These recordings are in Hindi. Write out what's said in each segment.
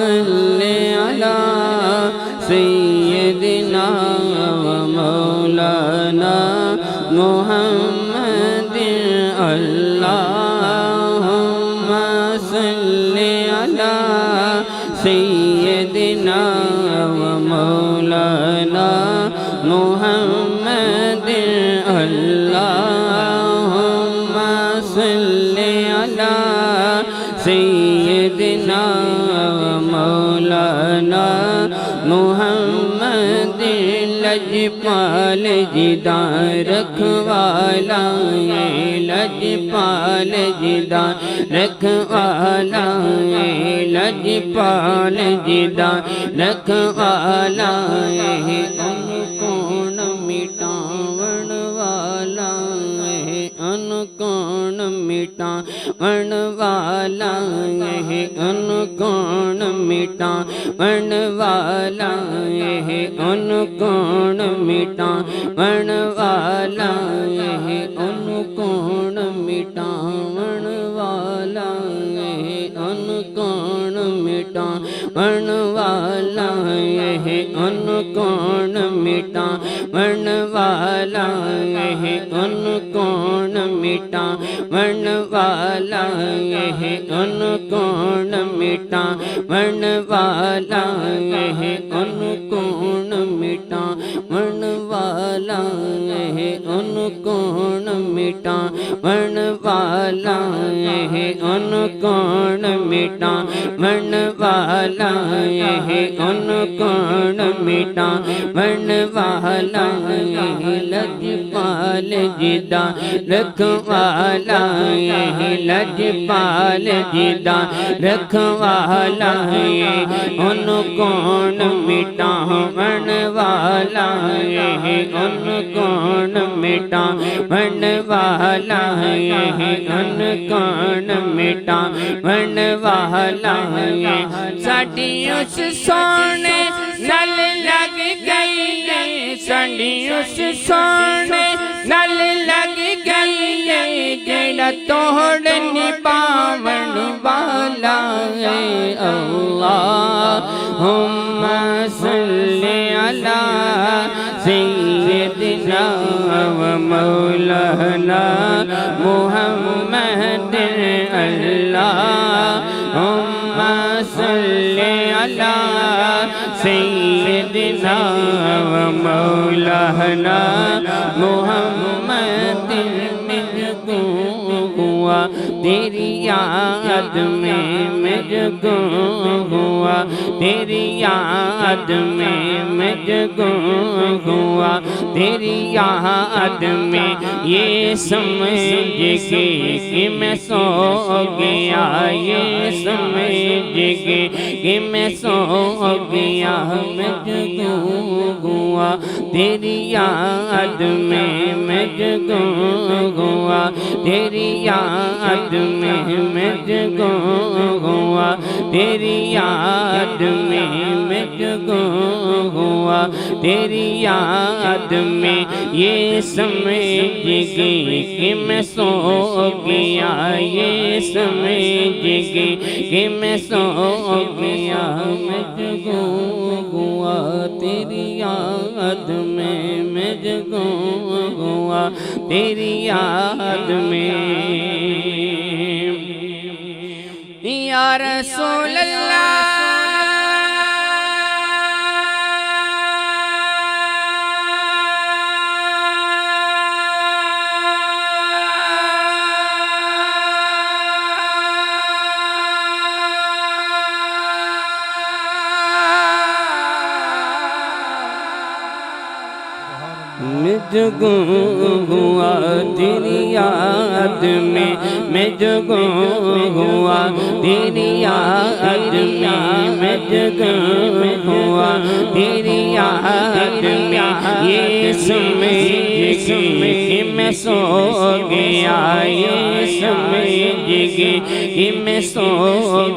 सल्ले अला सय्यदिना व मौलाना मुहम्मदिन अल्लाहुम्मा सल्ले अला सय्यदिना व मौलाना मुहम्मदिन अल्लाहुम्मा सल्ले अला सय्यदिना व मौलाना मुहम्मदिन लजपाल जिदार रखवाला लजपाल जिदार रखवाला लजपाल जिदार रखवाला अनकोण मिटावण वाला अनकोण मिटावण वाला अनकोण मिटावण वाला अनकोण मिटावण वाला अनकोण मिटावण वाला अनकोण मिटावण वाला अनकोण मिटावण वाला अनकोण मिटावण वाला अनकोण मिटावण वाला अनकोण मिटावण वाला अनकोण मिटावण वाला अनकोण मिटावण वाला अनकोण मिटावण वाला लजपाल जिदा रखवाला लजपाल जिदा रखवाला अनकोण मिटावण वाला अनकोण मिटावण वाला अनकोण मिटावण वाला साडी उस सोने नल लग गई साडी उस सोने नल लग गई जेड़ा तोड़ नी पावन वाला अल्लाहुम्मा सल्ली अला सय्यदिना व मौलाना मुहम्मदिन अल्लाहुम्मा सल्ली अला सय्यदिना व मौलाना मुहम्मदिन मुझको हुआ तेरी याद में मुझको हुआ तेरी याद में मुझको हुआ तेरी याद में ये समझ के कि मैं सो गया ये समझ के कि मैं सो गया मुझको हुआ तेरी याद में मुझको हुआ तेरी याद में मुझको हुआ तेरी याद में मुझको हुआ तेरी याद में ये समझ गई कि मैं सो गया ये समझ गई कि मैं सो गया मुझको हुआ तेरी याद में मुझको हुआ तेरी याद में या रसूल अल्लाह मुझको हुआ तेरी याद में मुझको हुआ तेरी याद में मुझको हुआ तेरी याद में ये समझ कि मैं सो गया ये समझ कि मैं सो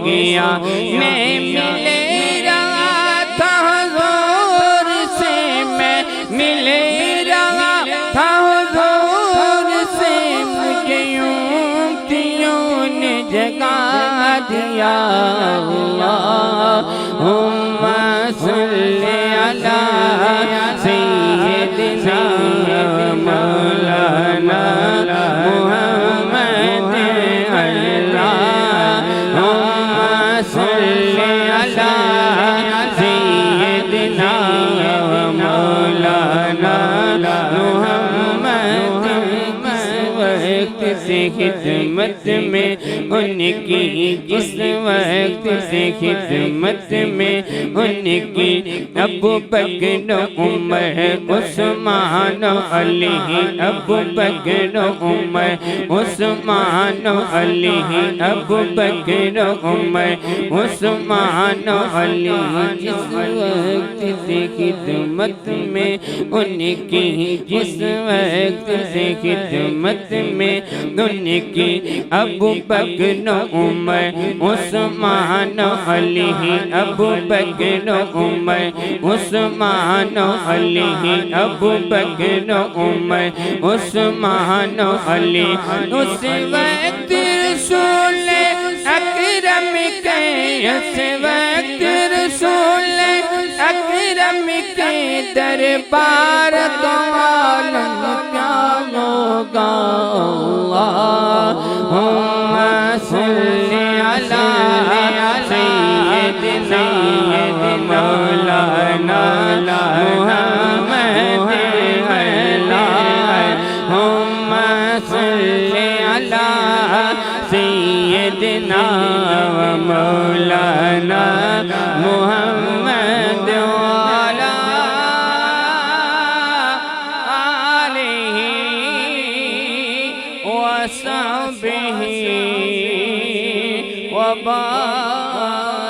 गया मैं मिले जगा दिया अल्लाह सल्ली अला सय्यदिना मौलाना मुहम्मद अल्लाहुम्मा सल्ली अला सय्यदिना मौलाना मुहम्मद। से खिदमत में उनकी, जिस वक्त से खिदमत में उनकी, अबू बकर उमर उस्मान अली, अबू बकर उमर उस्मान अली, अबू बकर उमर उस्मान अली। जिस वक्त से खिदमत में उनकी, जिस वक्त से खिदमत में उनकी, अबू बकर उमर उस्मान अली, अबू बकर उमर उस्मान अली, अबू बकर उमर उस्मान अली। उस वक्त रसूल अकरम के, उस वक्त रसूल अकरम के दरबार तो मालूम क्या होगा। अल्लाहुम्मा सल्ली अला सय्यदिना मौलाना मुहम्मद अल्लाहुम्मा सल्ली अला सय्यदिना मौलाना मुहम्मद वाला आलिहि वसहबिहि वबारिक।